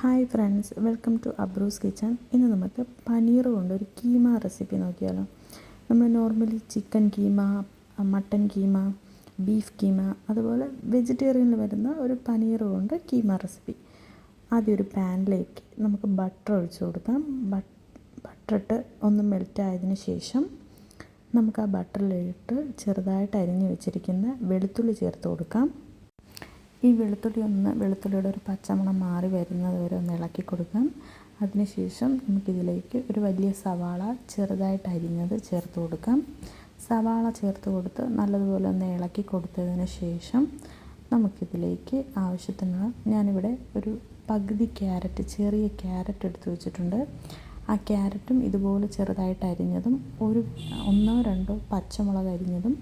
Hi friends, welcome to Abru's kitchen. ഇന്ന് നമുക്ക് പനീർ കൊണ്ട് ഒരു കീമ റെസിപ്പി നോക്കിയാലോ. നമ്മൾ normally chicken keema, mutton keema, beef keema, അതുപോലെ വെജിറ്റേറിയനിൽ വരുന്ന ഒരു പനീർ കൊണ്ട് കീമ റെസിപ്പി. ആദ്യം ഒരു പാനിലേക്ക് നമുക്ക് ബട്ടർ ഒഴിച്ച് കൊടുക്കാം. ബട്ടറിട്ട് ഒന്ന് മെൽറ്റായതിന് ശേഷം നമുക്ക് ആ ബട്ടറിലിട്ട് ചെറുതായിട്ട് അരിഞ്ഞ് വെച്ചിരിക്കുന്ന വെളുത്തുള്ളി ചേർത്ത് കൊടുക്കാം. ഈ വെളുത്തുള്ളിയുടെ ഒരു പച്ചമണം മാറി വരുന്നത് വരെ ഒന്ന് ഇളക്കി കൊടുക്കാം. അതിനുശേഷം നമുക്കിതിലേക്ക് ഒരു വലിയ സവാള ചെറുതായിട്ട് അരിഞ്ഞത് ചേർത്ത് കൊടുക്കാം. സവാള ചേർത്ത് കൊടുത്ത് നല്ലതുപോലെ ഒന്ന് ഇളക്കി കൊടുത്തതിന് ശേഷം നമുക്കിതിലേക്ക് ആവശ്യത്തിന്, ഞാനിവിടെ ഒരു പകുതി ക്യാരറ്റ്, ചെറിയ ക്യാരറ്റ് എടുത്ത് വെച്ചിട്ടുണ്ട്. ആ ക്യാരറ്റും ഇതുപോലെ ചെറുതായിട്ട് അരിഞ്ഞതും ഒന്നോ രണ്ടോ പച്ചമുളക് അരിഞ്ഞതും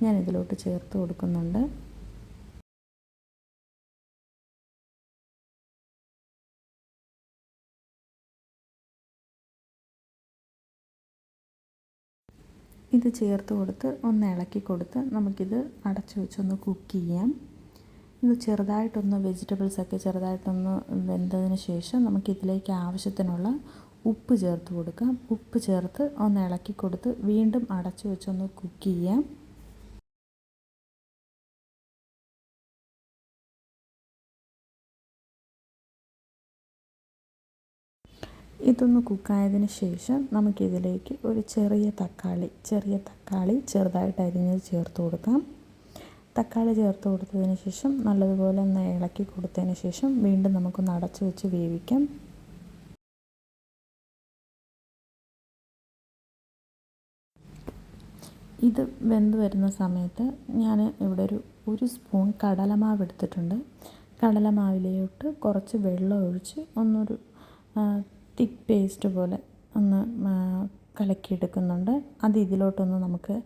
ഞാൻ ഇതിലോട്ട് ചേർത്ത് കൊടുക്കുന്നുണ്ട്. ഇത് ചേർത്ത് കൊടുത്ത് ഒന്ന് ഇളക്കി കൊടുത്ത് നമുക്കിത് അടച്ചു വെച്ചൊന്ന് കുക്ക് ചെയ്യാം. ഇത് ചെറുതായിട്ടൊന്ന് വെജിറ്റബിൾസൊക്കെ ചെറുതായിട്ടൊന്ന് വെന്തതിന് ശേഷം നമുക്കിതിലേക്ക് ആവശ്യത്തിനുള്ള ഉപ്പ് ചേർത്ത് കൊടുക്കാം. ഉപ്പ് ചേർത്ത് ഒന്ന് ഇളക്കി കൊടുത്ത് വീണ്ടും അടച്ചു വെച്ചൊന്ന് കുക്ക് ചെയ്യാം. ഇതൊന്ന് കുക്കായതിന് ശേഷം നമുക്കിതിലേക്ക് ഒരു ചെറിയ തക്കാളി ചെറുതായിട്ട് അരിഞ്ഞത് ചേർത്ത് കൊടുക്കാം. തക്കാളി ചേർത്ത് കൊടുത്തതിന് ശേഷം നല്ലതുപോലെ ഒന്ന് ഇളക്കി കൊടുത്തതിന് ശേഷം വീണ്ടും നമുക്കൊന്ന് അടച്ചു വെച്ച് വേവിക്കാം. ഇത് വെന്ത് വരുന്ന സമയത്ത് ഞാൻ ഇവിടെ ഒരു സ്പൂൺ കടലമാവ് എടുത്തിട്ടുണ്ട്. കടലമാവിലോട്ട് കുറച്ച് വെള്ളം ഒഴിച്ച് ഒന്നൊരു തിക്ക് പേസ്റ്റ് പോലെ ഒന്ന് കലക്കിയെടുക്കുന്നുണ്ട്. അത് ഇതിലോട്ടൊന്ന് നമുക്ക്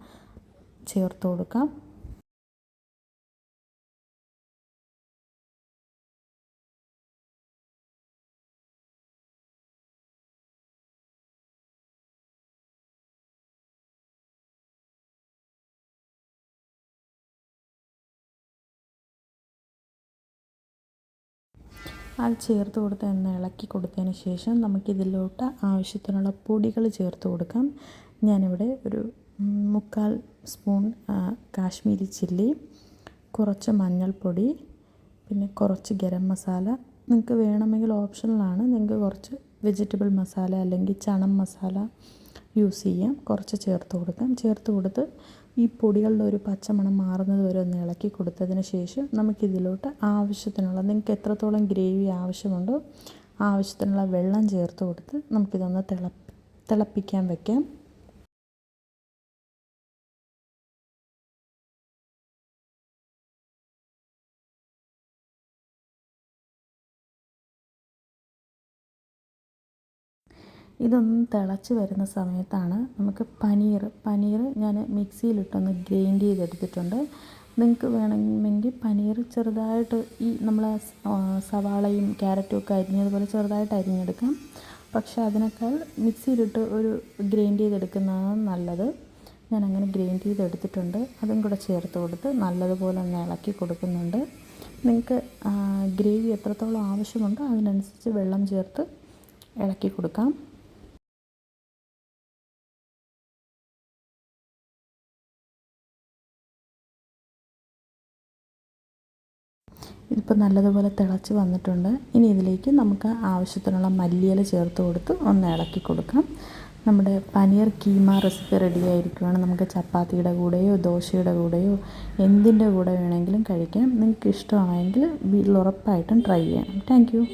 ചേർത്ത് കൊടുക്കാം. അത് ചേർത്ത് കൊടുത്ത് ഒന്ന് ഇളക്കി കൊടുത്തതിന് ശേഷം നമുക്കിതിലോട്ട് ആവശ്യത്തിനുള്ള പൊടികൾ ചേർത്ത് കൊടുക്കാം. ഞാനിവിടെ ഒരു 3/4 സ്പൂൺ കാശ്മീരി ചില്ലി, കുറച്ച് മഞ്ഞൾപ്പൊടി, പിന്നെ കുറച്ച് ഗരം മസാല. നിങ്ങൾക്ക് വേണമെങ്കിൽ ഓപ്ഷണലാണ്, നിങ്ങൾക്ക് കുറച്ച് വെജിറ്റബിൾ മസാല അല്ലെങ്കിൽ ചണം മസാല യൂസ് ചെയ്യാം. കുറച്ച് ചേർത്ത് കൊടുക്കാം. ചേർത്ത് കൊടുത്ത് ഈ പൊടികളുടെ ഒരു പച്ചമണം മാറുന്നത് വരെ ഒന്ന് ഇളക്കി കൊടുത്തതിന് ശേഷം നമുക്കിതിലോട്ട് ആവശ്യത്തിനുള്ള, നിങ്ങൾക്ക് എത്രത്തോളം ഗ്രേവി ആവശ്യമുണ്ടോ ആവശ്യത്തിനുള്ള വെള്ളം ചേർത്ത് കൊടുത്ത് നമുക്കിതൊന്ന് തിളപ്പിക്കാൻ വയ്ക്കാം. ഇതൊന്ന് തിളച്ച് വരുന്ന സമയത്താണ് നമുക്ക് പനീർ ഞാൻ മിക്സിയിലിട്ടൊന്ന് ഗ്രൈൻഡ് ചെയ്തെടുത്തിട്ടുണ്ട്. നിങ്ങൾക്ക് വേണമെങ്കിൽ പനീർ ചെറുതായിട്ട് ഈ നമ്മൾ സവാളയും ക്യാരറ്റും ഒക്കെ അരിഞ്ഞതുപോലെ ചെറുതായിട്ട് അരിഞ്ഞെടുക്കാം. പക്ഷേ അതിനേക്കാൾ മിക്സിയിലിട്ട് ഒരു ഗ്രൈൻഡ് ചെയ്തെടുക്കുന്നതാണ് നല്ലത്. ഞാൻ അങ്ങനെ ഗ്രൈൻഡ് ചെയ്തെടുത്തിട്ടുണ്ട്. അതും കൂടെ ചേർത്ത് കൊടുത്ത് നല്ലതുപോലെ ഒന്ന് ഇളക്കി കൊടുക്കുന്നുണ്ട്. നിങ്ങൾക്ക് ഗ്രേവി എത്രത്തോളം ആവശ്യമുണ്ടോ അതിനനുസരിച്ച് വെള്ളം ചേർത്ത് ഇളക്കി കൊടുക്കാം. ഇതിപ്പോൾ നല്ലതുപോലെ തിളച്ച് വന്നിട്ടുണ്ട്. ഇനി ഇതിലേക്ക് നമുക്ക് ആവശ്യത്തിനുള്ള മല്ലിയില ചേർത്ത് കൊടുത്ത് ഒന്ന് ഇളക്കി കൊടുക്കാം. നമ്മുടെ പനീർ കീമ റെസിപ്പി റെഡി ആയിരിക്കുകയാണ്. നമുക്ക് ചപ്പാത്തിയുടെ കൂടെയോ ദോശയുടെ കൂടെയോ എന്തിൻ്റെ കൂടെ വേണമെങ്കിലും കഴിക്കാം. നിങ്ങൾക്ക് ഇഷ്ടമാണെങ്കിൽ വീട്ടിൽ ഉറപ്പായിട്ടും ട്രൈ ചെയ്യണം. Thank you.